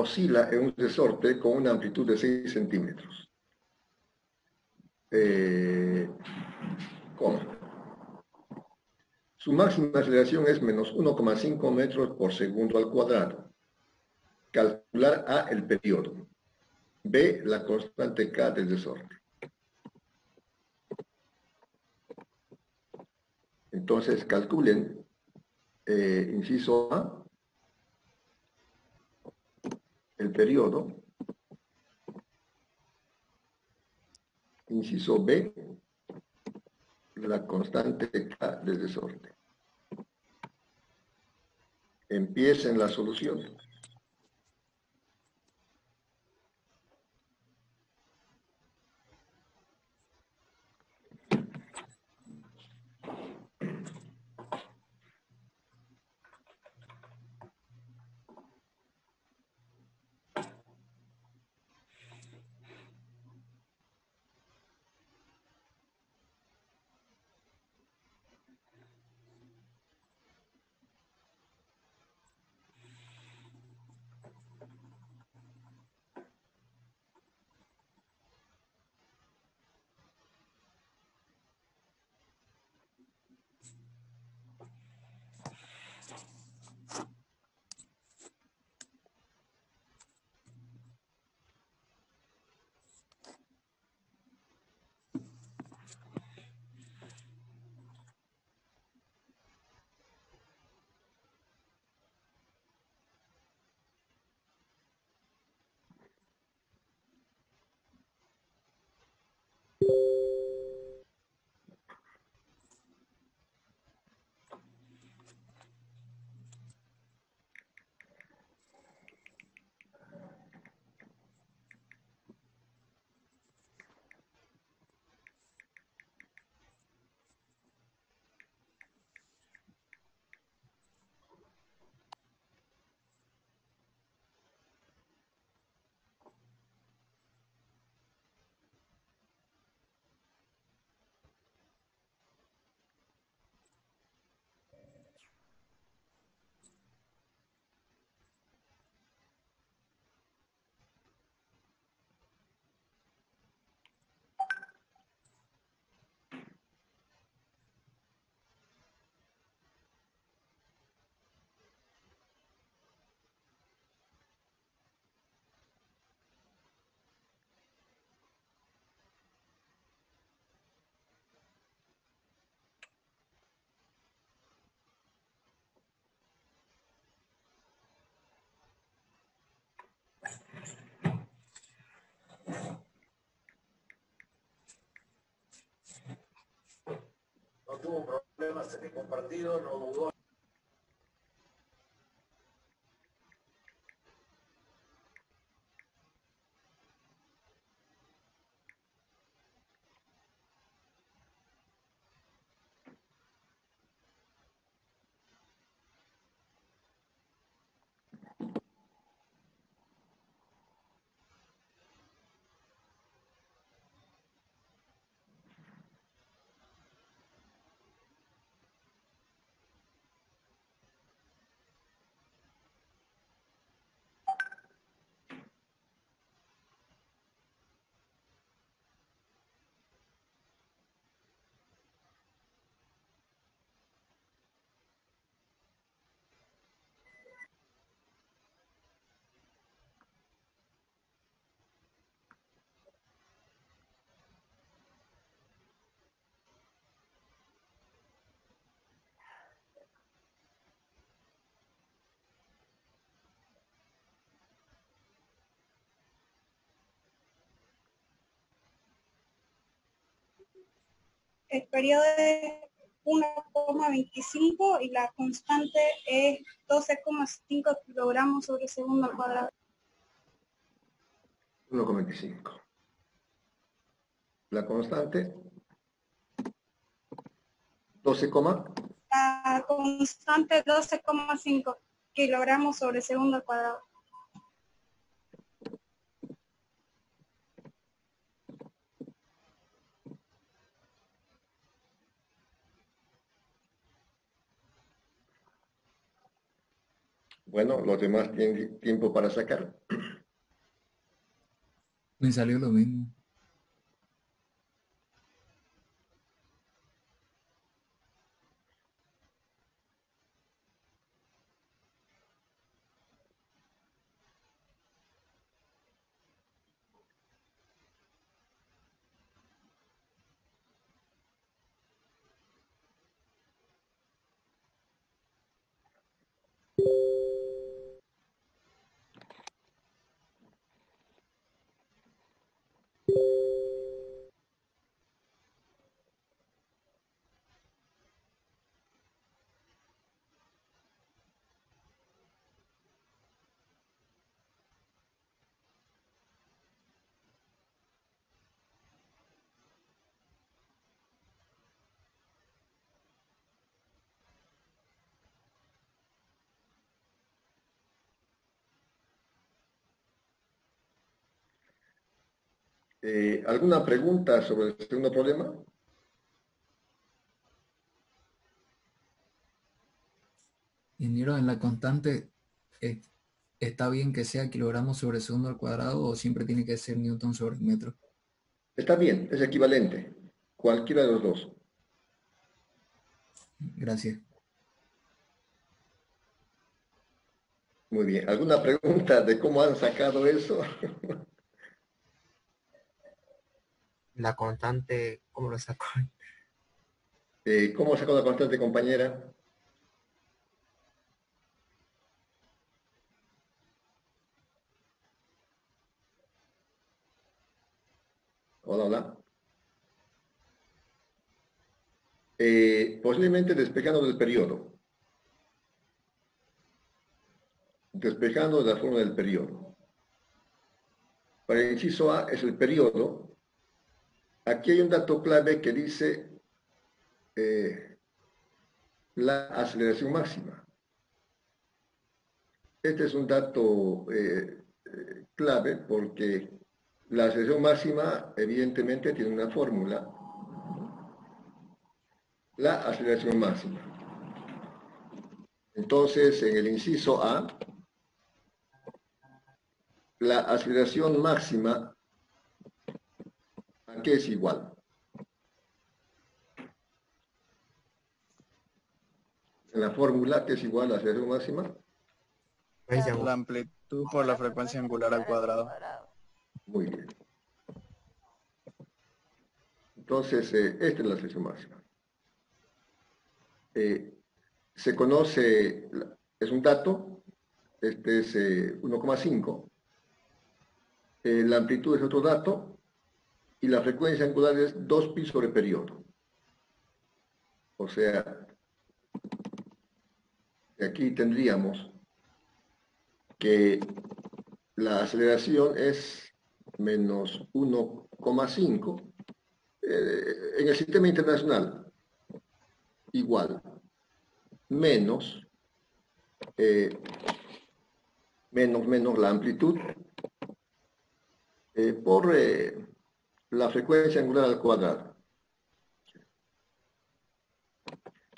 oscila en un resorte con una amplitud de 6 centímetros. Su máxima aceleración es menos 1,5 metros por segundo al cuadrado. Calcular A, el periodo. B, la constante K del resorte. Entonces, calculen, inciso A, el periodo. Inciso B, la constante K del resorte. Empiecen la solución. No tuvo problemas en ningún partido, no dudó. El periodo es 1,25 y la constante es 12,5 kilogramos sobre segundo al cuadrado. 1,25. La constante, 12, La constante 12,5 kilogramos sobre segundo al cuadrado. bueno, los demás tienen tiempo para sacar. Me salió lo mismo. ¿Alguna pregunta sobre el segundo problema? Ingeniero, en la constante, eh, ¿está bien que sea kilogramos sobre segundo al cuadrado o siempre tiene que ser newton sobre metro? Está bien, es equivalente. Cualquiera de los dos. Gracias. Muy bien. ¿Alguna pregunta de cómo han sacado eso? La constante, ¿cómo lo sacó? ¿Cómo sacó la constante, compañera? Hola, hola. Posiblemente despejando del periodo. Despejando de la fórmula del periodo. Para el inciso A es el periodo. Aquí hay un dato clave que dice la aceleración máxima. Este es un dato clave porque la aceleración máxima evidentemente tiene una fórmula, la aceleración máxima. Entonces, en el inciso A, la aceleración máxima, ¿a qué es igual? En la fórmula, ¿qué es igual a la aceleración máxima? La amplitud por la frecuencia angular al cuadrado. Muy bien. Entonces, esta es la aceleración máxima. Se conoce, es un dato, este es 1,5. La amplitud es otro dato y la frecuencia angular es 2pi sobre periodo. O sea, aquí tendríamos que la aceleración es menos 1,5 en el sistema internacional, igual, menos, menos la amplitud por la frecuencia angular al cuadrado.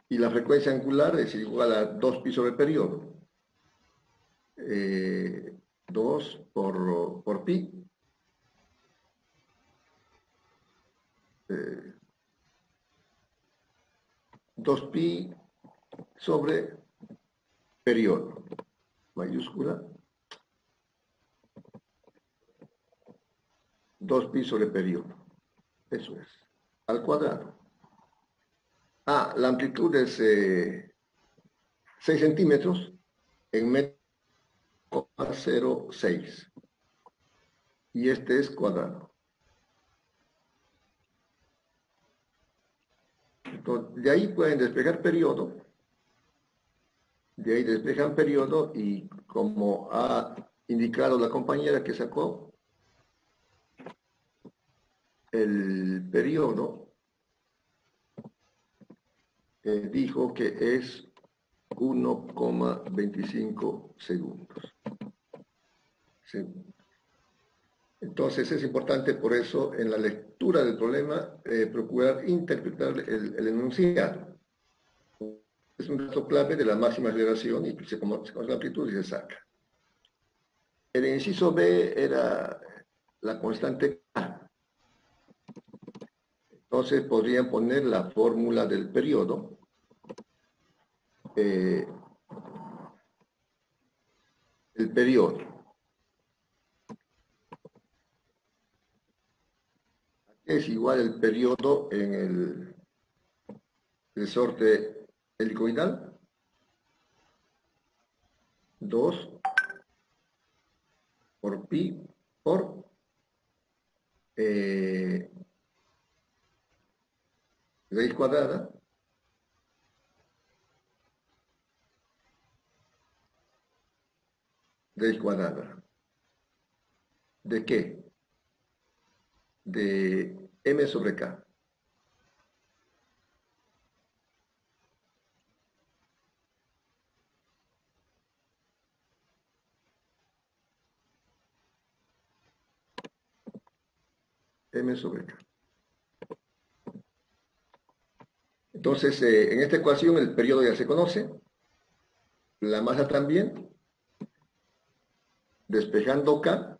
Y la frecuencia angular es igual a 2pi sobre periodo. 2 por pi. 2pi sobre periodo, mayúscula. 2pi sobre periodo. Eso es. Al cuadrado. Ah, la amplitud es 6 centímetros en metro 0,06. Y este es cuadrado. Entonces, de ahí pueden despejar periodo. De ahí despejan periodo y como ha indicado la compañera que sacó el periodo, dijo que es 1,25 segundos. Entonces es importante por eso en la lectura del problema procurar interpretar el enunciado. Es un dato clave de la máxima aceleración y se conoce la amplitud y se saca. El inciso B era la constante K. Entonces podrían poner la fórmula del periodo. El periodo. Es igual el periodo en el resorte helicoidal. 2 por pi por raíz cuadrada ¿de qué? De m sobre k. M sobre k. Entonces, en esta ecuación el periodo ya se conoce, la masa también, despejando k,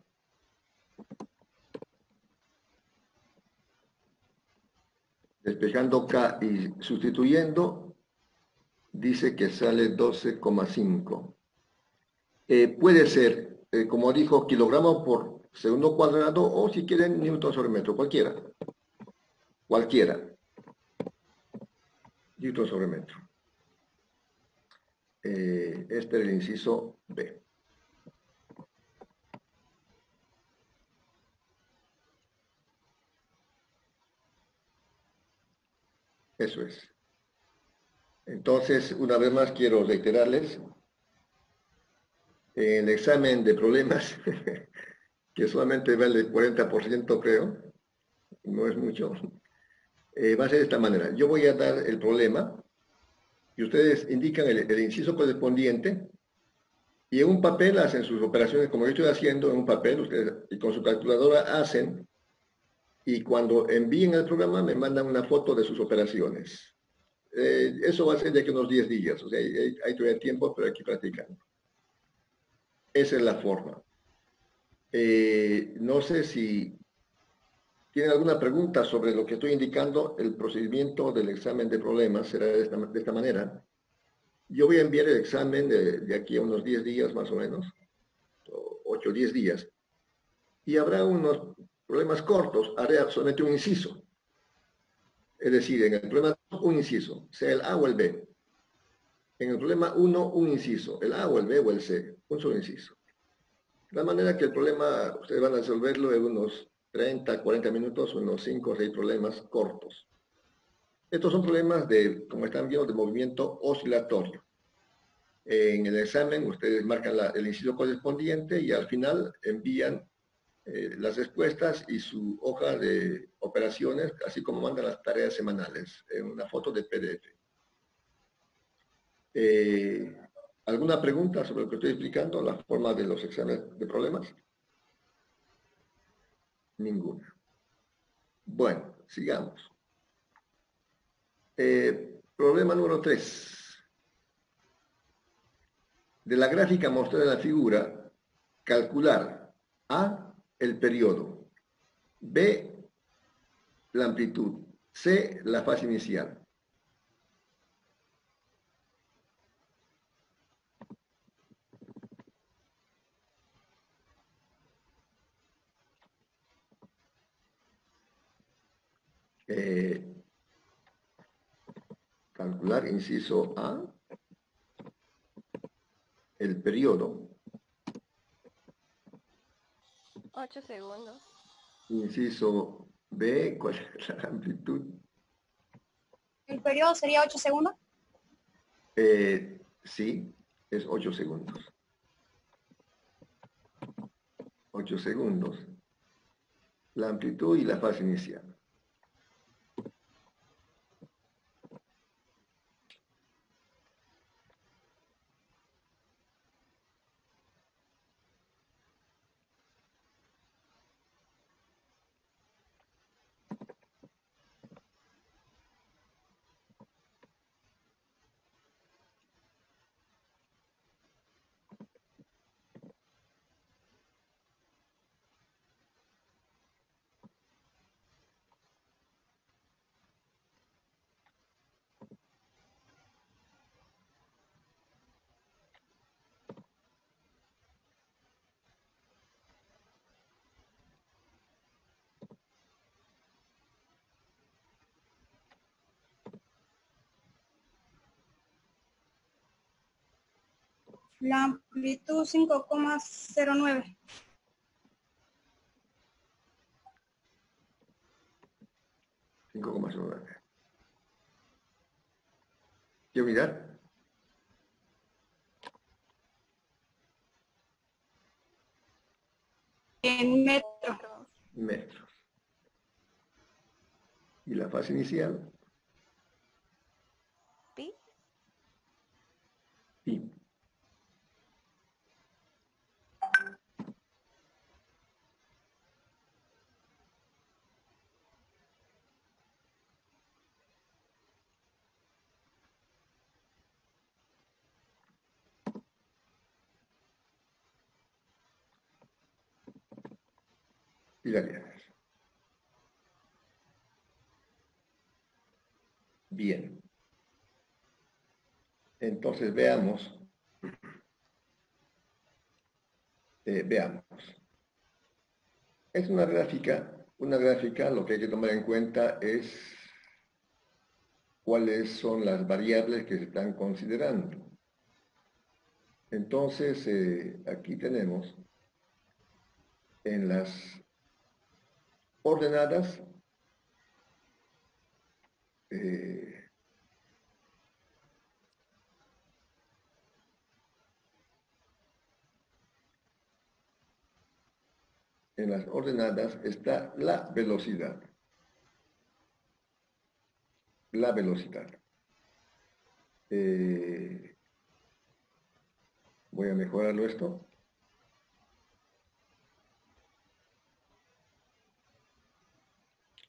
y sustituyendo, dice que sale 12,5. Puede ser, como dijo, kilogramos por segundo cuadrado, o si quieren, newton sobre metro, cualquiera. Newton sobre metro. Este es el inciso B. Eso es. Entonces, una vez más quiero reiterarles, el examen de problemas, que solamente vale el 40%, creo, no es mucho, va a ser de esta manera. Yo voy a dar el problema y ustedes indican el inciso correspondiente y en un papel hacen sus operaciones, como yo estoy haciendo en un papel, ustedes y con su calculadora hacen, y cuando envíen el programa me mandan una foto de sus operaciones. Eso va a ser de aquí unos 10 días, o sea, hay todavía tiempo, pero aquí practicando. Esa es la forma. No sé si tienen alguna pregunta sobre lo que estoy indicando. El procedimiento del examen de problemas será de esta manera. Yo voy a enviar el examen de aquí a unos 10 días más o menos, 8 o 10 días, y habrá unos problemas cortos, haré solamente un inciso. Es decir, en el problema 2, un inciso, sea el A o el B. En el problema 1, un inciso, el A o el B o el C, un solo inciso. De manera que el problema, ustedes van a resolverlo en unos 30, 40 minutos, unos 5 o 6 problemas cortos. Estos son problemas de, como están viendo, de movimiento oscilatorio. En el examen ustedes marcan el inciso correspondiente y al final envían las respuestas y su hoja de operaciones, así como mandan las tareas semanales en una foto de PDF. ¿Alguna pregunta sobre lo que estoy explicando, la forma de los exámenes de problemas? Ninguna. Bueno, sigamos. Problema número 3. De la gráfica mostrada en la figura, calcular A, el periodo, B, la amplitud, C, la fase inicial. Calcular, inciso A, el periodo. 8 segundos. Inciso B, ¿cuál es la amplitud? ¿El periodo sería 8 segundos? Sí, es 8 segundos. 8 segundos. La amplitud y la fase inicial. La amplitud 5,09. 5,09. ¿Qué unidad? En metros. Metros. ¿Y la fase inicial? Pi. Pi. Y la lianas. Bien. Entonces veamos. Veamos. Es una gráfica lo que hay que tomar en cuenta es cuáles son las variables que se están considerando. Entonces, aquí tenemos en las ordenadas está la velocidad. La velocidad. Voy a mejorarlo esto.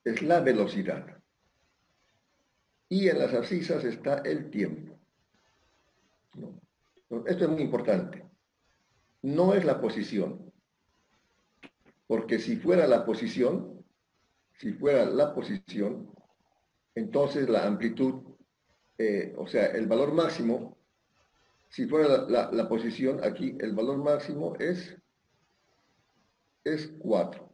Es la velocidad. Y en las abscisas está el tiempo. ¿No? Esto es muy importante. No es la posición. Porque si fuera la posición, entonces la amplitud, o sea, el valor máximo, si fuera la posición, aquí el valor máximo es 4.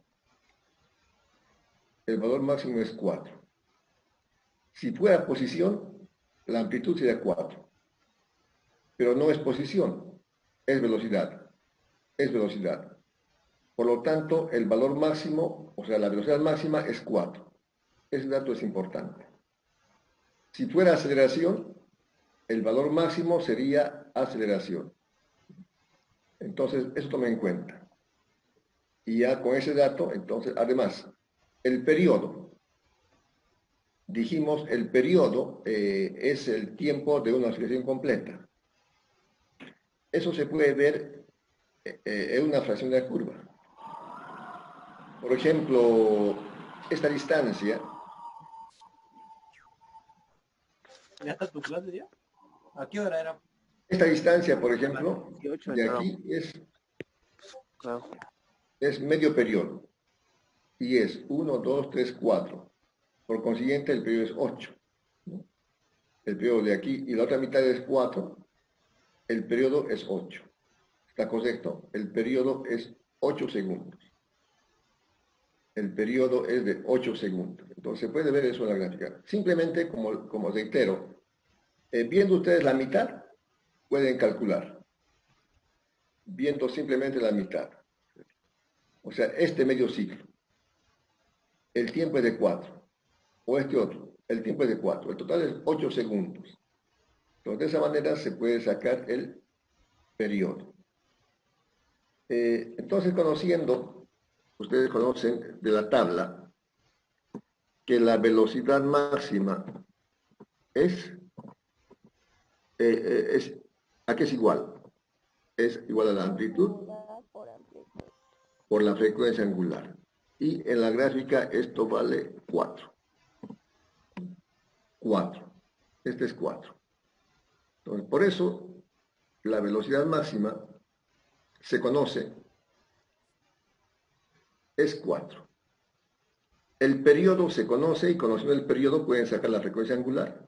El valor máximo es 4. Si fuera posición, la amplitud sería 4. Pero no es posición, es velocidad. Es velocidad. Por lo tanto, el valor máximo, o sea, la velocidad máxima es 4. Ese dato es importante. Si fuera aceleración, el valor máximo sería aceleración. Entonces, eso tome en cuenta. Y ya con ese dato, entonces, además, el periodo. Dijimos, el periodo es el tiempo de una oscilación completa. Eso se puede ver en una fracción de la curva. Por ejemplo, esta distancia. ¿Ya está tu clase ya? ¿A qué hora era? Esta distancia, por ejemplo, de aquí es medio periodo. Y es 1, 2, 3, 4. Por consiguiente, el periodo es 8. ¿No? El periodo de aquí y la otra mitad es 4. El periodo es 8. ¿Está correcto? El periodo es 8 segundos. El periodo es de 8 segundos. Entonces, se puede ver eso en la gráfica. Simplemente, como reitero, viendo ustedes la mitad, pueden calcular. Viendo simplemente la mitad. O sea, este medio ciclo. El tiempo es de 4. O este otro. El tiempo es de 4. El total es 8 segundos. Entonces, de esa manera se puede sacar el periodo. Entonces, conociendo, ustedes conocen de la tabla, que la velocidad máxima ¿a qué es igual? Es igual a la amplitud por la frecuencia angular. Y en la gráfica esto vale 4. 4. Este es 4. Entonces, por eso, la velocidad máxima se conoce, es 4. El periodo se conoce y conociendo el periodo pueden sacar la frecuencia angular.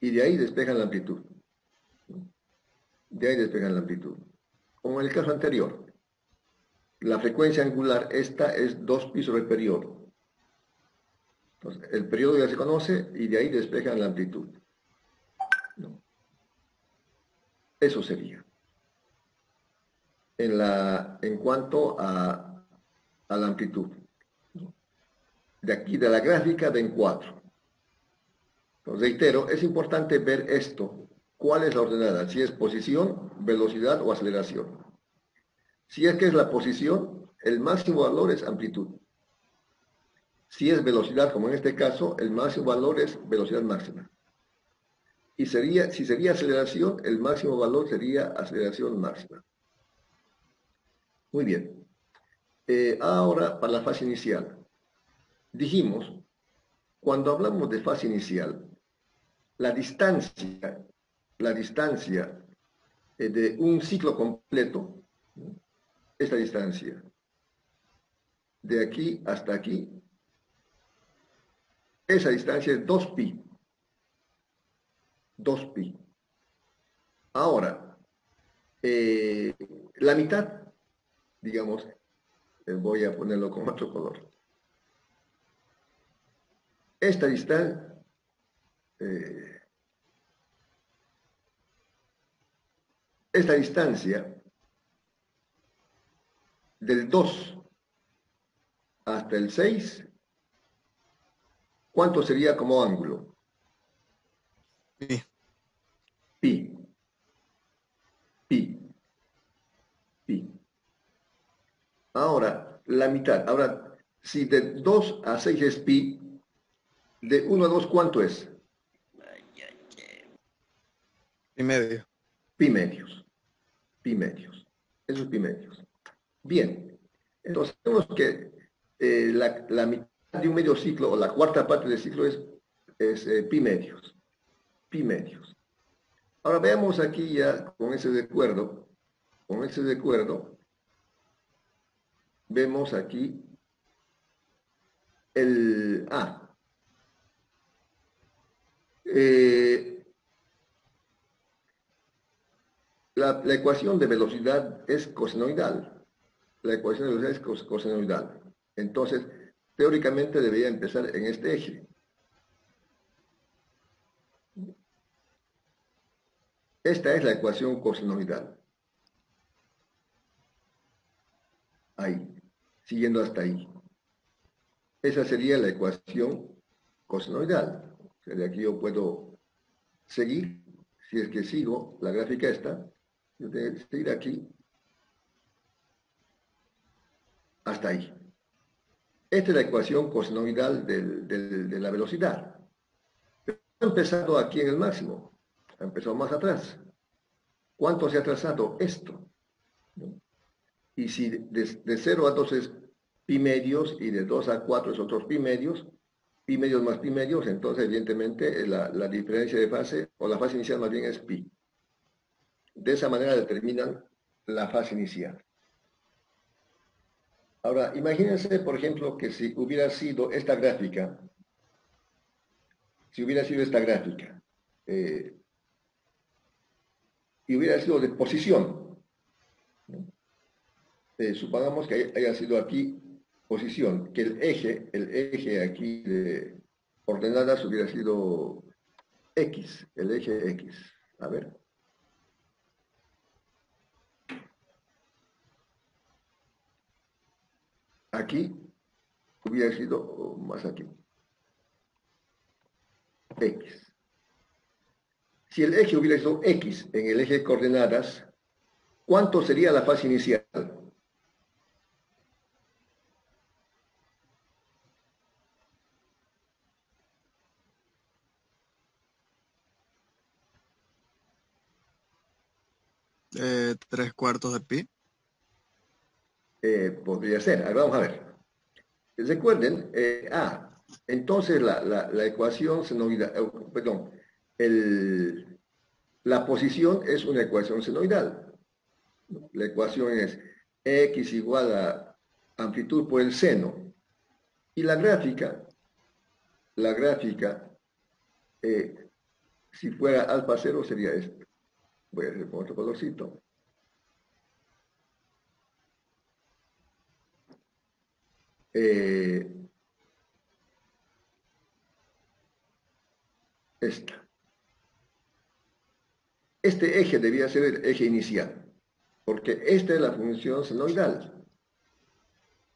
Y de ahí despejan la amplitud. De ahí despejan la amplitud. Como en el caso anterior. La frecuencia angular, esta es 2 pi sobre el periodo. Entonces, el periodo ya se conoce y de ahí despejan la amplitud. ¿No? Eso sería. En cuanto a la amplitud. De aquí, de la gráfica, ven 4. Entonces, reitero, es importante ver esto. ¿Cuál es la ordenada? Si es posición, velocidad o aceleración. Si es que es la posición, el máximo valor es amplitud. Si es velocidad, como en este caso, el máximo valor es velocidad máxima. Y si sería aceleración, el máximo valor sería aceleración máxima. Muy bien. Ahora, para la fase inicial. Dijimos, cuando hablamos de fase inicial, la distancia de un ciclo completo, esta distancia, de aquí hasta aquí, esa distancia es 2pi. 2pi. Ahora, la mitad, digamos, voy a ponerlo con otro color. Esta distancia, del 2 hasta el 6, ¿cuánto sería como ángulo? Pi. Pi. Pi. Pi. Ahora, la mitad. Ahora, si de 2 a 6 es pi, de 1 a 2, ¿cuánto es? Pi medio. Pi medios. Pi medios. Eso es pi medios. Bien. Entonces, tenemos que la mitad de un medio ciclo, o la cuarta parte del ciclo, es pi medios. Pi medios. Ahora veamos aquí ya con ese recuerdo. Con ese recuerdo, vemos aquí el A. La ecuación de velocidad es cosenoidal. La ecuación de velocidad es cosenoidal. Entonces, teóricamente debería empezar en este eje. Esta es la ecuación cosenoidal. Ahí, siguiendo hasta ahí. Esa sería la ecuación cosenoidal. O sea, de aquí yo puedo seguir, si es que sigo la gráfica esta, yo tengo que seguir aquí hasta ahí. Esta es la ecuación cosenoidal de la velocidad. Pero ha empezado aquí en el máximo, ha empezado más atrás. ¿Cuánto se ha atrasado esto? Y si de 0 a 2 es pi medios y de 2 a 4 es otros pi medios más pi medios, entonces evidentemente la diferencia de fase, o la fase inicial más bien es pi. De esa manera determinan la fase inicial. Ahora, imagínense, por ejemplo, que si hubiera sido esta gráfica, y hubiera sido de posición, ¿no? Supongamos que haya sido aquí posición, que el eje aquí de ordenadas hubiera sido X, el eje X. A ver. Aquí hubiera sido más aquí. X. Si el eje hubiera sido X en el eje de coordenadas, ¿cuánto sería la fase inicial? Tres cuartos de pi. Podría ser. Ahora vamos a ver. Recuerden, entonces la ecuación senoidal, perdón, la posición es una ecuación senoidal. La ecuación es x igual a amplitud por el seno. Y la gráfica, si fuera alfa cero sería esto. Voy a hacer con otro colorcito. Esta. Este eje debía ser el eje inicial, porque esta es la función senoidal.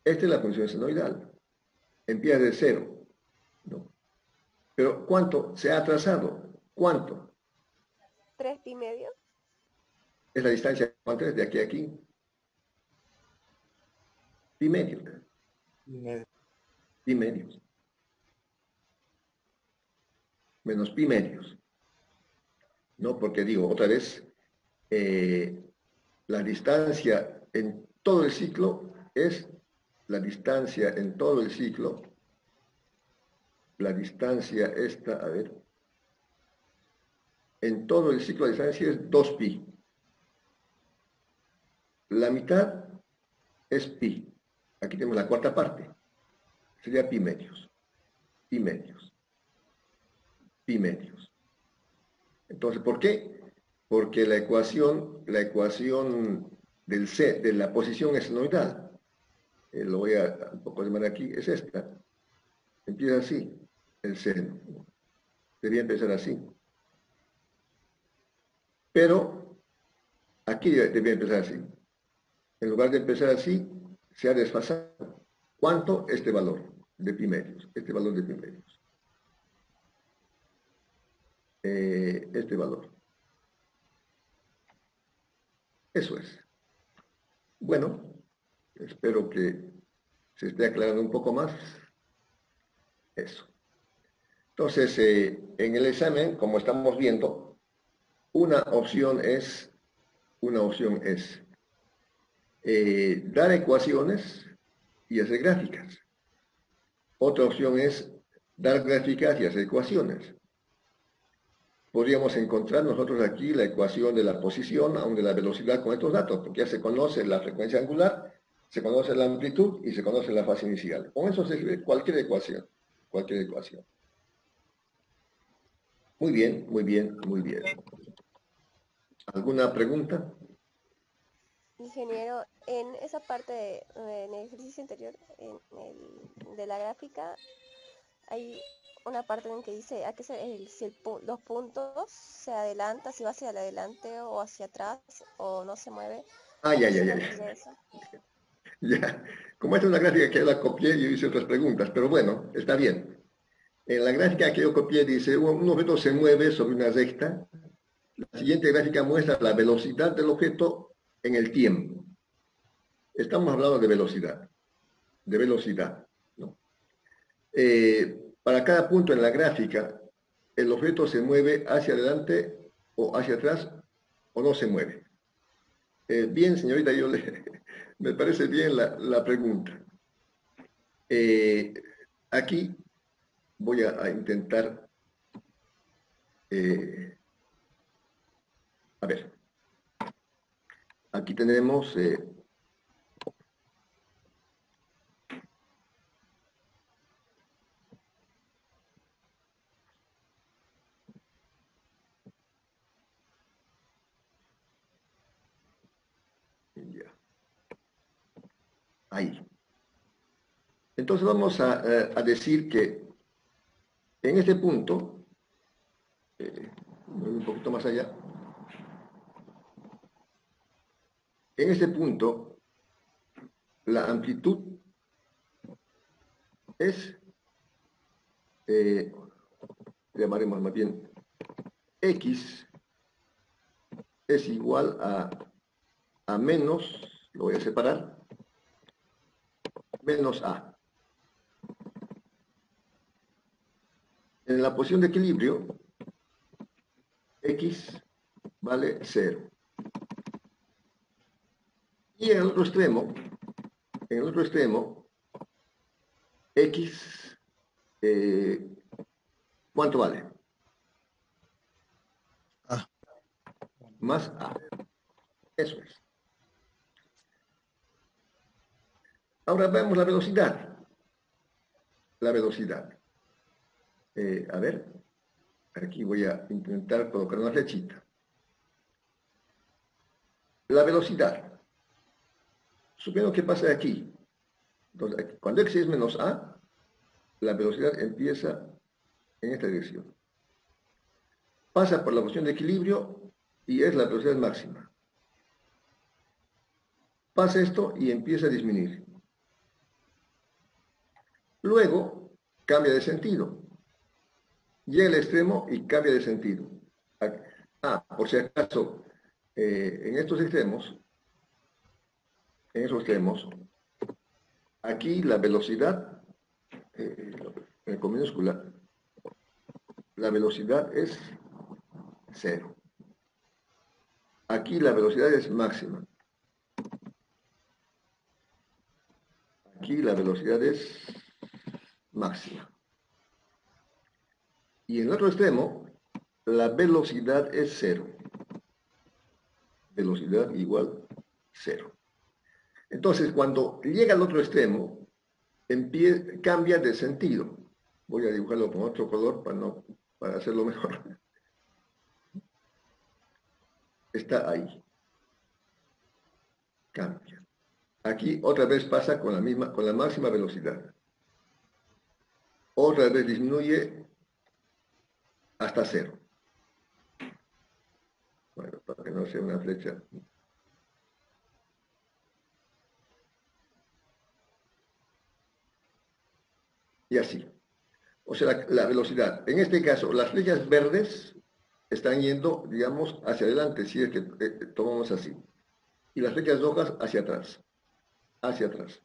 Esta es la función senoidal. Empieza de 0, ¿no? Pero ¿cuánto se ha atrasado? ¿Cuánto? 3 pi medio. Es la distancia, ¿cuánto es? De aquí a aquí. Pi medio. Pi medios. Menos pi medios. ¿No? Porque digo, otra vez, la distancia en todo el ciclo es la distancia en todo el ciclo. La distancia esta, a ver, en todo el ciclo la distancia es 2pi. La mitad es pi. Aquí tenemos la cuarta parte. Sería pi medios. Pi medios. Pi medios. Entonces, ¿por qué? Porque la ecuación del C, de la posición senoidal, lo voy a un poco llamar aquí, es esta. Empieza así, el seno. Debería empezar así. Pero aquí debería empezar así. En lugar de empezar así, se ha desfasado. ¿Cuánto? Este valor de pi medios. Este valor de pi medios. Este valor. Eso es. Bueno, espero que se esté aclarando un poco más. Eso. Entonces, en el examen, como estamos viendo, una opción es dar ecuaciones y hacer gráficas. Otra opción es dar gráficas y hacer ecuaciones. Podríamos encontrar nosotros aquí la ecuación de la posición, aún de la velocidad con estos datos, porque ya se conoce la frecuencia angular, se conoce la amplitud y se conoce la fase inicial. Con eso se escribe cualquier ecuación. Cualquier ecuación. Muy bien, muy bien, muy bien. ¿Alguna pregunta? Ingeniero, en esa parte, en el ejercicio anterior, de la gráfica, hay una parte en que dice a qué si los puntos se adelanta, si va hacia adelante o hacia atrás o no se mueve. Ah, ya. Ya. Como esta es una gráfica que yo la copié, yo hice otras preguntas, pero bueno, está bien. En la gráfica que yo copié dice, un objeto se mueve sobre una recta. La siguiente gráfica muestra la velocidad del objeto en el tiempo. Estamos hablando de velocidad. De velocidad, ¿no? Para cada punto en la gráfica, el objeto se mueve hacia adelante o hacia atrás o no se mueve. Bien, señorita, me parece bien la pregunta. Aquí voy a intentar, a ver, aquí tenemos, ya, ahí. Entonces vamos a decir que en este punto, un poquito más allá, en este punto, la amplitud es, llamaremos más bien, X es igual a menos, lo voy a separar, menos A. En la posición de equilibrio, X vale 0. Y en el otro extremo, X, ¿cuánto vale? A. Más A. Eso es. Ahora vemos la velocidad. La velocidad. A ver, aquí voy a intentar colocar una flechita. La velocidad. Suponiendo que pasa aquí. Entonces, cuando X es menos A, la velocidad empieza en esta dirección. Pasa por la posición de equilibrio y es la velocidad máxima. Pasa esto y empieza a disminuir. Luego cambia de sentido. Llega al extremo y cambia de sentido. Por si acaso, en esos extremos, aquí la velocidad, con minúscula, la velocidad es 0. Aquí la velocidad es máxima. Aquí la velocidad es máxima. Y en el otro extremo, la velocidad es 0. Velocidad igual 0. Entonces, cuando llega al otro extremo, cambia de sentido. Voy a dibujarlo con otro color para hacerlo mejor. Está ahí. Cambia. Aquí otra vez pasa con la máxima velocidad. Otra vez disminuye hasta 0. Bueno, para que no sea una flecha. Y así. O sea, la velocidad. En este caso, las flechas verdes están yendo, digamos, hacia adelante, si es que tomamos así. Y las flechas rojas hacia atrás. Hacia atrás.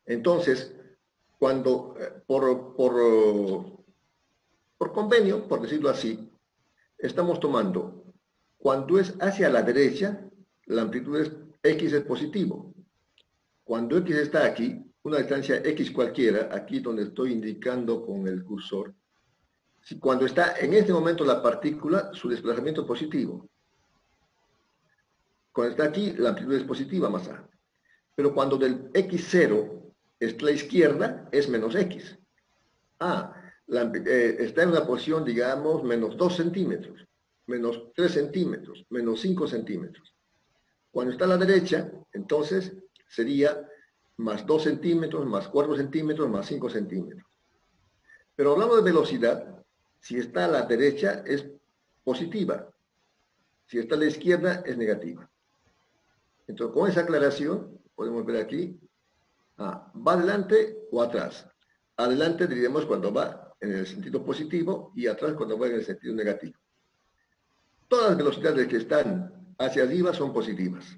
Entonces, cuando, por convenio, por decirlo así, estamos tomando, cuando es hacia la derecha, la amplitud X es positivo. Cuando X está aquí, una distancia X cualquiera, aquí donde estoy indicando con el cursor, cuando está en este momento la partícula, su desplazamiento es positivo. Cuando está aquí, la amplitud es positiva más A. Pero cuando del X0 está a la izquierda, es menos X. Está en una posición, digamos, menos 2 centímetros, menos 3 centímetros, menos 5 centímetros. Cuando está a la derecha, entonces sería más 2 centímetros, más 4 centímetros, más 5 centímetros. Pero hablando de velocidad, si está a la derecha es positiva, si está a la izquierda es negativa. Entonces, con esa aclaración, podemos ver aquí, ¿va adelante o atrás? Adelante diríamos cuando va en el sentido positivo y atrás cuando va en el sentido negativo. Todas las velocidades que están hacia arriba son positivas.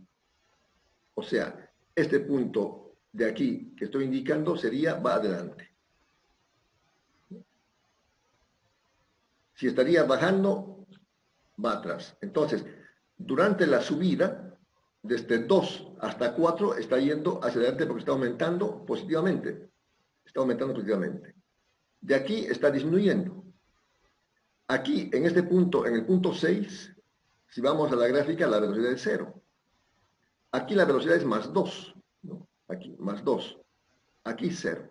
O sea, este punto de aquí que estoy indicando sería va adelante. Si estaría bajando, va atrás. Entonces, durante la subida, desde 2 hasta 4 está yendo hacia adelante porque está aumentando positivamente. Está aumentando positivamente. De aquí está disminuyendo. Aquí, en este punto, en el punto 6, si vamos a la gráfica, la velocidad es 0. Aquí la velocidad es más 2. ¿No? Aquí, más 2. Aquí 0.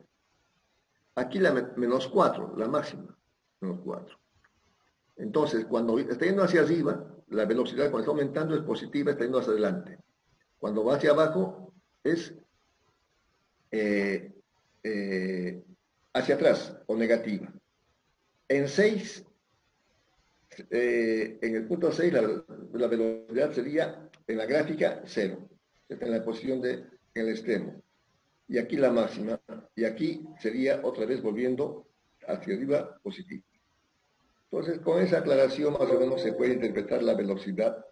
Aquí la menos 4, la máxima. Menos 4. Entonces, cuando está yendo hacia arriba, la velocidad cuando está aumentando es positiva, está yendo hacia adelante. Cuando va hacia abajo, es hacia atrás o negativa. En 6, en el punto 6, la velocidad sería, en la gráfica, 0. Está en la posición en el extremo. Y aquí la máxima. Y aquí sería otra vez volviendo hacia arriba, positivo. Entonces, con esa aclaración más o menos se puede interpretar la velocidad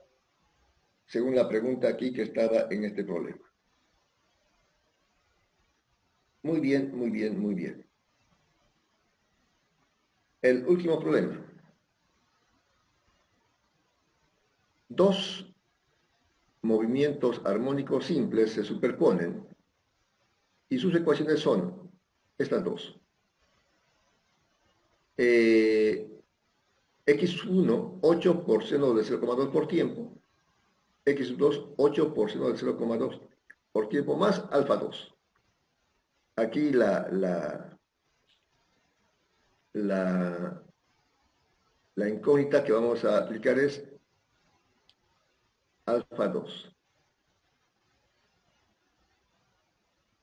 según la pregunta aquí que estaba en este problema. Muy bien, muy bien, muy bien. El último problema. Dos movimientos armónicos simples se superponen y sus ecuaciones son estas dos. X1, 8 por seno de 0,2 por tiempo. X2, 8 por seno de 0,2 por tiempo más alfa 2. Aquí la incógnita que vamos a aplicar es alfa 2.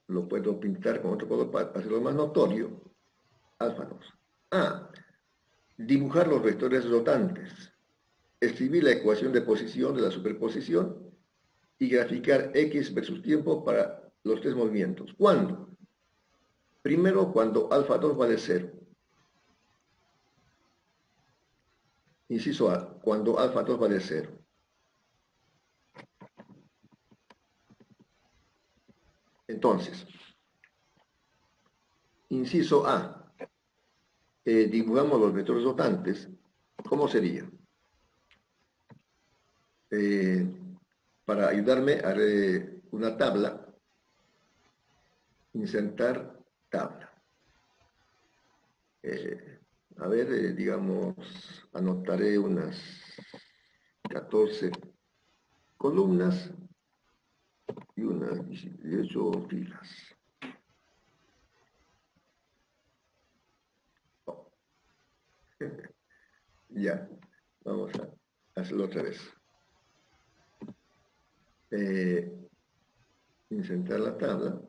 Lo puedo pintar con otro color para hacerlo más notorio. Alfa 2. Dibujar los vectores rotantes. escribir la ecuación de posición de la superposición y graficar x versus tiempo para los tres movimientos. ¿Cuándo? Primero, cuando alfa 2 vale 0. Inciso A, cuando alfa 2 vale 0. Entonces, inciso A, dibujamos los vectores rotantes. ¿Cómo sería? Para ayudarme, haré una tabla. Insertar tabla. A ver, digamos, anotaré unas 14 columnas y unas 18 filas. Oh. Ya, vamos a hacerlo otra vez. Insertar la tabla.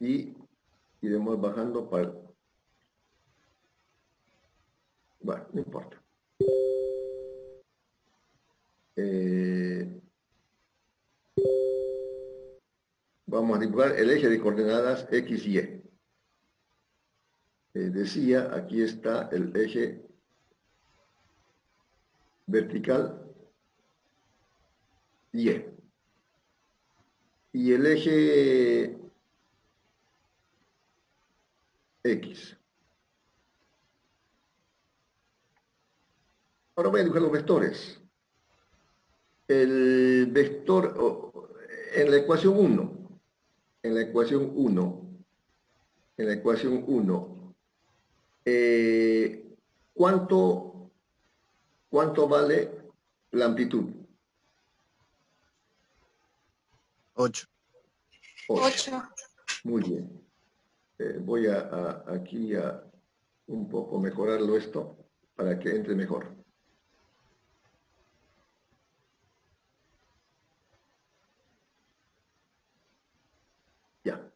Y iremos bajando para... Bueno, no importa. Vamos a dibujar el eje de coordenadas X y Y. Decía, aquí está el eje vertical Y. Y el eje X. Ahora voy a dibujar los vectores. El vector, en la ecuación 1, en la ecuación 1, ¿cuánto vale la amplitud? 8. 8. Muy bien. Voy aquí a un poco mejorarlo esto para que entre mejor. Ya.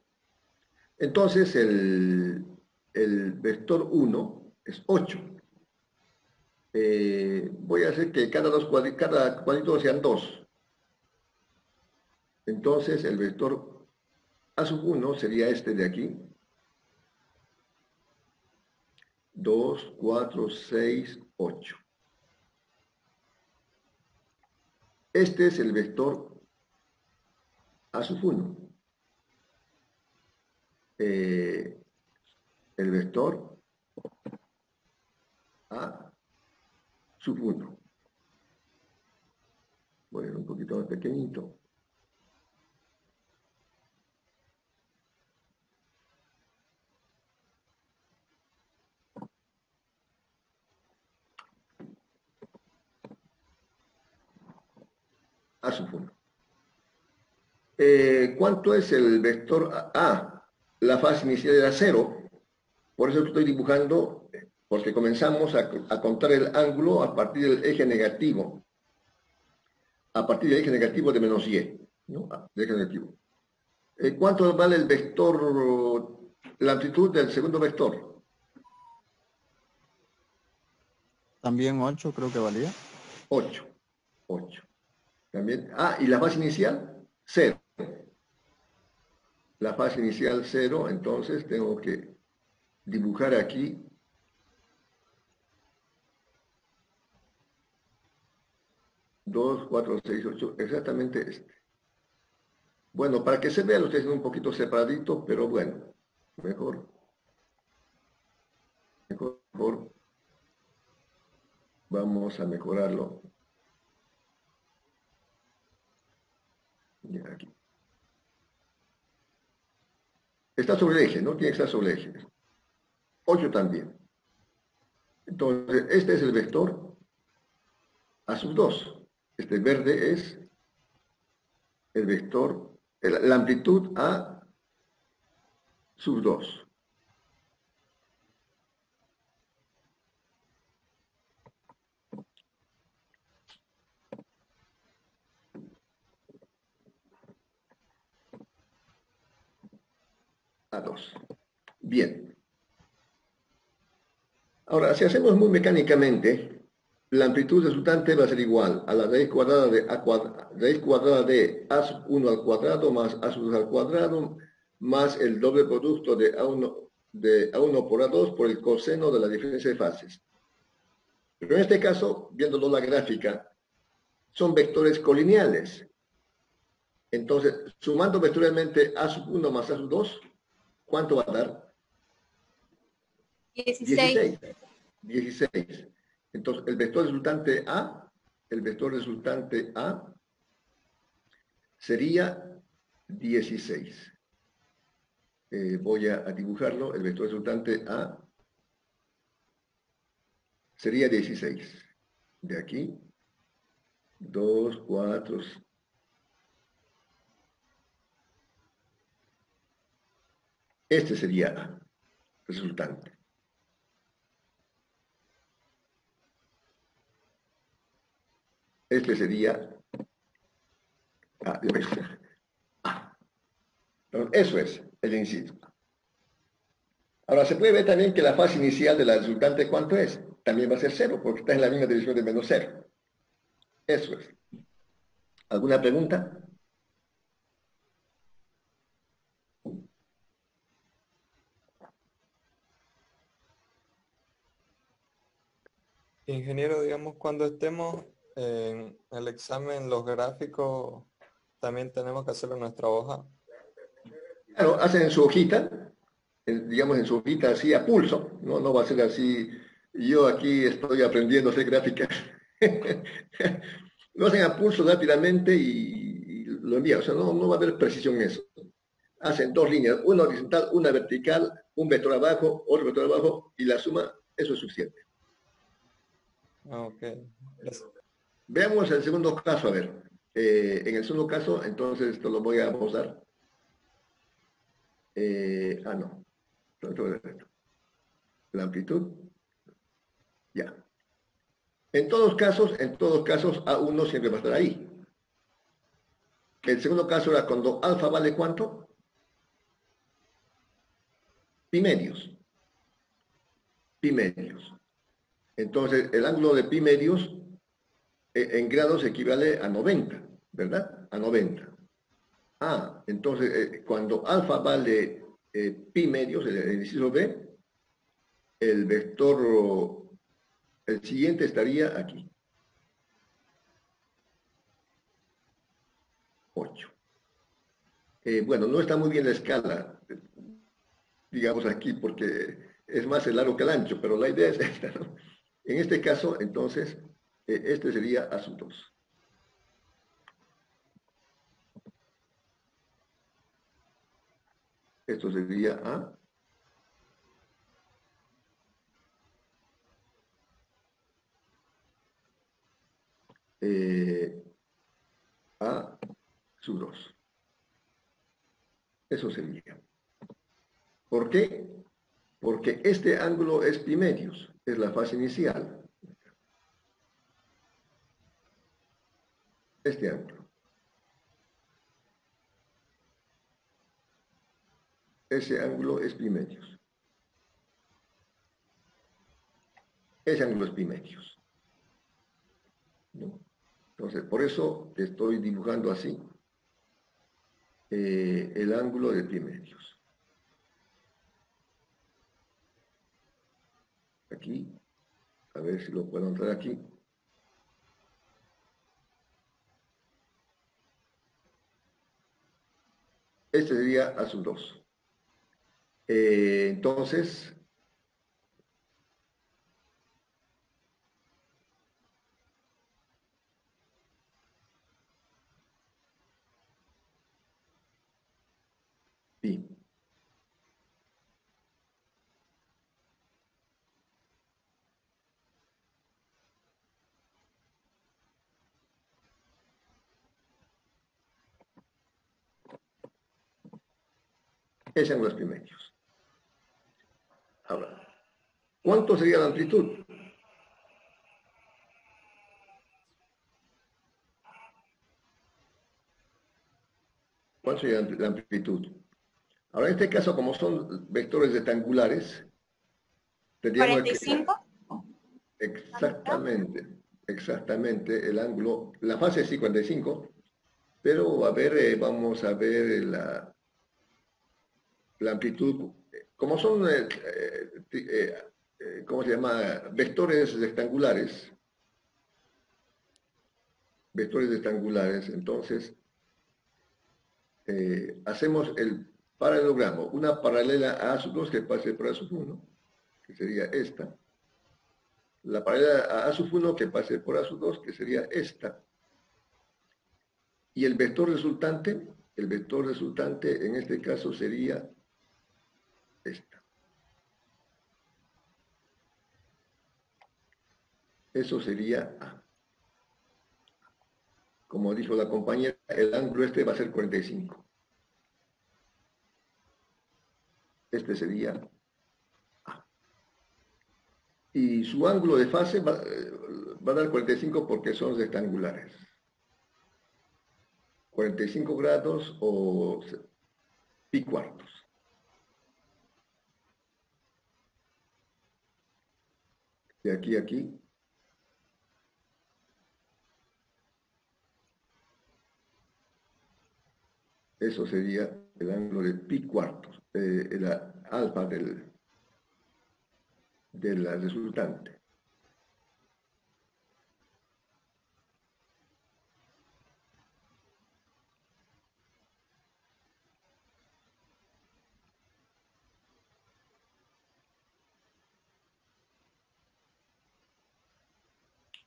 Entonces el vector 1 es 8. Voy a hacer que cada cuadrito sean 2. Entonces el vector A sub 1 sería este de aquí. 2, 4, 6, 8. Este es el vector A sub 1. El vector A sub 1. Voy a ir un poquito más pequeñito. A sub 1. ¿Cuánto es el vector A? La fase inicial era 0. Por eso estoy dibujando, porque comenzamos a contar el ángulo a partir del eje negativo. A partir del eje negativo de menos y, ¿no? Del eje negativo. ¿Cuánto vale el vector, la amplitud del segundo vector? También 8 creo que valía. 8. También. ¿Y la fase inicial? 0. La fase inicial 0, entonces tengo que dibujar aquí dos, 4, 6, 8, exactamente este. Bueno, para que se vea lo estoy haciendo un poquito separadito, pero bueno, mejor vamos a mejorarlo. Ya, aquí. Está sobre el eje, ¿no? Tiene que estar sobre el eje. 8 también. Entonces, este es el vector A sub 2. Este verde es el vector, la amplitud A sub 2. A2. Bien. Ahora, si hacemos muy mecánicamente, la amplitud resultante va a ser igual a la raíz cuadrada de A sub 1 al cuadrado más A sub 2 al cuadrado más el doble producto de A1 por A2 por el coseno de la diferencia de fases. Pero en este caso, viéndolo la gráfica, son vectores colineales. Entonces, sumando vectorialmente A sub 1 más A sub 2, ¿cuánto va a dar? 16. 16. Entonces, el vector resultante A sería 16. Voy a dibujarlo. El vector resultante A sería 16. De aquí, 2, 4. Este sería A, resultante. Este sería A. Eso es el inciso. Ahora, se puede ver también que la fase inicial de la resultante, ¿cuánto es? También va a ser 0, porque está en la misma dirección de menos 0. Eso es. ¿Alguna pregunta? Ingeniero, digamos, cuando estemos en el examen, los gráficos, también tenemos que hacerlo en nuestra hoja. Claro, hacen en su hojita, digamos en su hojita así a pulso, ¿no? No va a ser así, yo aquí estoy aprendiendo a hacer gráficas. Lo hacen a pulso rápidamente y lo envían, o sea, no va a haber precisión en eso. Hacen dos líneas, una horizontal, una vertical, un vector abajo, otro vector abajo, y la suma, eso es suficiente. Ok. Gracias. Veamos el segundo caso, a ver. En el segundo caso, entonces, esto lo voy a pausar. No. La amplitud. Ya. En todos casos, A1 siempre va a estar ahí. El segundo caso era cuando alfa vale ¿cuánto? Pi medios. Pi medios. Entonces, el ángulo de pi medios en grados equivale a 90, ¿verdad? A 90. Entonces, cuando alfa vale pi medios, el inciso B, el vector, el siguiente estaría aquí. 8. Bueno, no está muy bien la escala, digamos aquí, porque es más el largo que el ancho, pero la idea es esta, ¿no? En este caso, entonces, este sería A sub 2. Esto sería A sub 2. Eso sería. ¿Por qué? Porque este ángulo es pi medios, es la fase inicial. Este ángulo. Ese ángulo es pi medios. Ese ángulo es pi medios. ¿No? Entonces, por eso estoy dibujando así el ángulo de pi medios. Aquí, a ver si lo puedo entrar aquí. Este sería A sub 2. Entonces, pi. ese ángulo es pi medios. Ahora, ¿cuánto sería la amplitud? ¿Cuánto sería la amplitud? Ahora, en este caso, como son vectores rectangulares, tendríamos 45. Exactamente, el ángulo, la fase es 55, pero a ver, vamos a ver la amplitud, como son, ¿cómo se llama? Vectores rectangulares, entonces, hacemos el paralelogramo, una paralela a A sub 2 que pase por A sub 1, que sería esta, la paralela a A sub 1 que pase por A sub 2, que sería esta, y el vector resultante en este caso sería esta. Eso sería A. Como dijo la compañera, el ángulo este va a ser 45. Este sería A. Y su ángulo de fase va a dar 45 porque son rectangulares. 45 grados o pi cuartos. De aquí a aquí. Eso sería el ángulo de pi cuartos, el alfa de la resultante.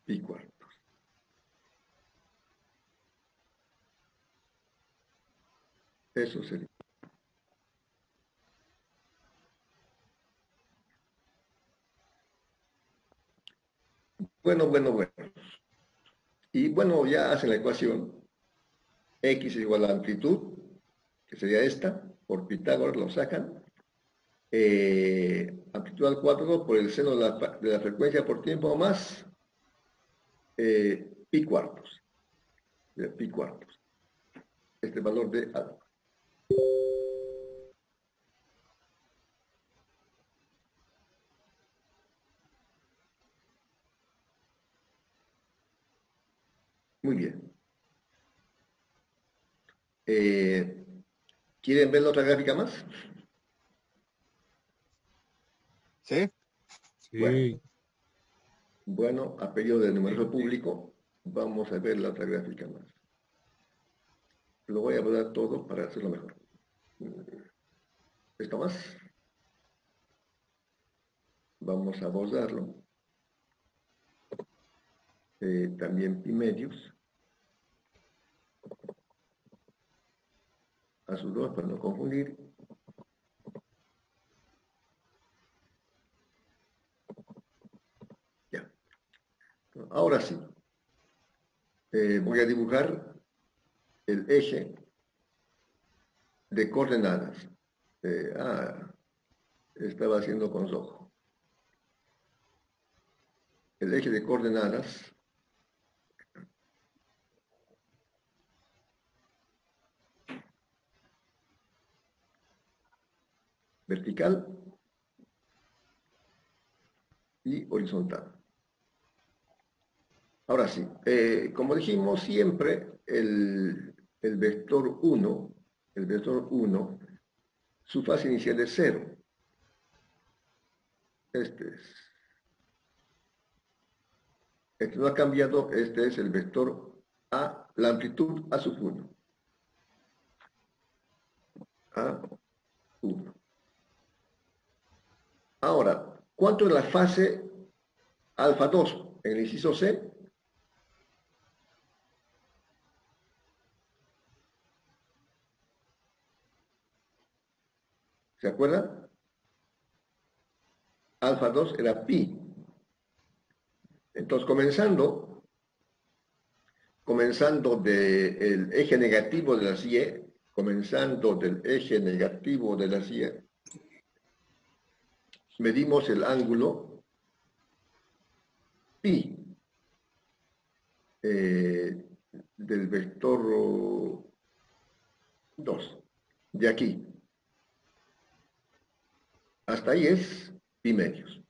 Pi cuartos. Eso sería. Bueno. Y bueno, ya hacen la ecuación. X es igual a la amplitud, que sería esta, por Pitágoras lo sacan. Amplitud al cuadrado por el seno de la frecuencia por tiempo más pi cuartos. Pi cuartos. Este valor de alfa. Muy bien. ¿Quieren ver la otra gráfica más? Sí. Bueno, a pedido del numeroso público, vamos a ver la otra gráfica más. Lo voy a abordar todo para hacerlo mejor. ¿Esto más? Vamos a abordarlo. También pi medios. A su 2 para no confundir. Ya. Ahora sí. Voy a dibujar el eje de coordenadas. Estaba haciendo con rojo. El eje de coordenadas vertical y horizontal. Ahora sí, como dijimos siempre, el vector 1, su fase inicial es 0. Este no ha cambiado, este es el vector A, la amplitud A sub 1. A1. Ahora, ¿cuánto es la fase alfa 2 en el inciso C? ¿Se acuerdan? Alfa 2 era pi. Entonces, comenzando del eje negativo de las Y, comenzando del eje negativo de la silla, medimos el ángulo pi del vector 2, de aquí. Hasta ahí es pi medios.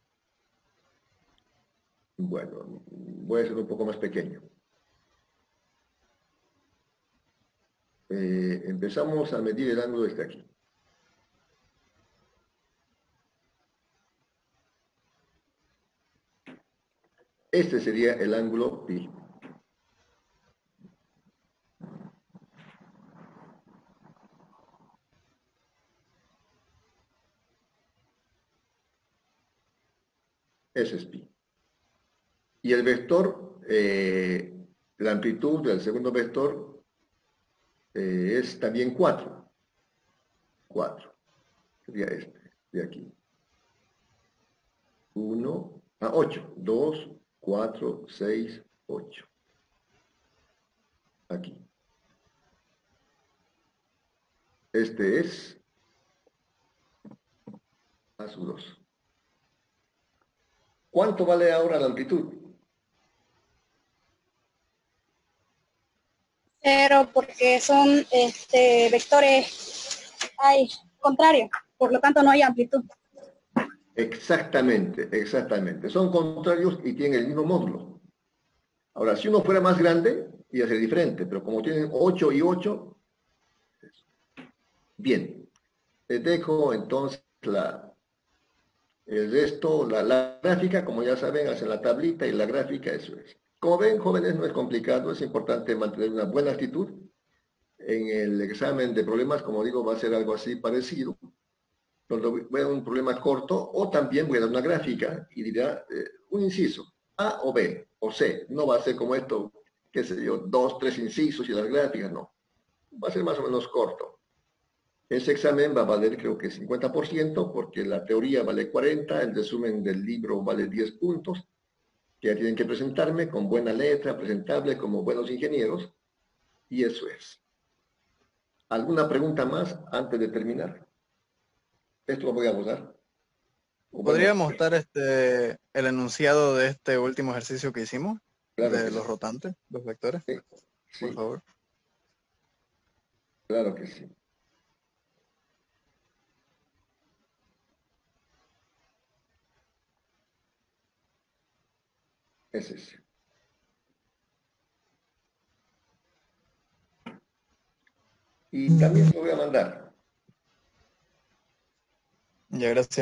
Bueno, voy a hacer un poco más pequeño. Empezamos a medir el ángulo desde aquí. Este sería el ángulo pi. Ese es pi. Y el vector, la amplitud del segundo vector es también 4. 4. Sería este, de aquí. 1, 8. 2, 4, 6, 8. Aquí. Este es a su 2. ¿Cuánto vale ahora la amplitud? 0 porque son vectores contrarios, por lo tanto no hay amplitud. Exactamente, exactamente. Son contrarios y tienen el mismo módulo. Ahora, si uno fuera más grande, iba a ser diferente, pero como tienen 8 y 8, bien. Les dejo entonces el resto, la gráfica, como ya saben, hacen la tablita y la gráfica, eso es. Como ven, jóvenes, no es complicado, es importante mantener una buena actitud. En el examen de problemas, como digo, va a ser algo así parecido. Donde voy a dar un problema corto o también voy a dar una gráfica y dirá un inciso, A o B o C. No va a ser como esto, qué sé yo, 2, 3 incisos y las gráficas, no. Va a ser más o menos corto. Ese examen va a valer creo que 50% porque la teoría vale 40, el resumen del libro vale 10 puntos, que ya tienen que presentarme con buena letra, presentable como buenos ingenieros, y eso es. ¿Alguna pregunta más antes de terminar? Esto lo voy a abordar. ¿Podríamos dar el enunciado de este último ejercicio que hicimos? Claro De que los sí. rotantes, los vectores, Sí, sí, por favor. claro que sí. Es ese. Y también lo voy a mandar. Ya, gracias.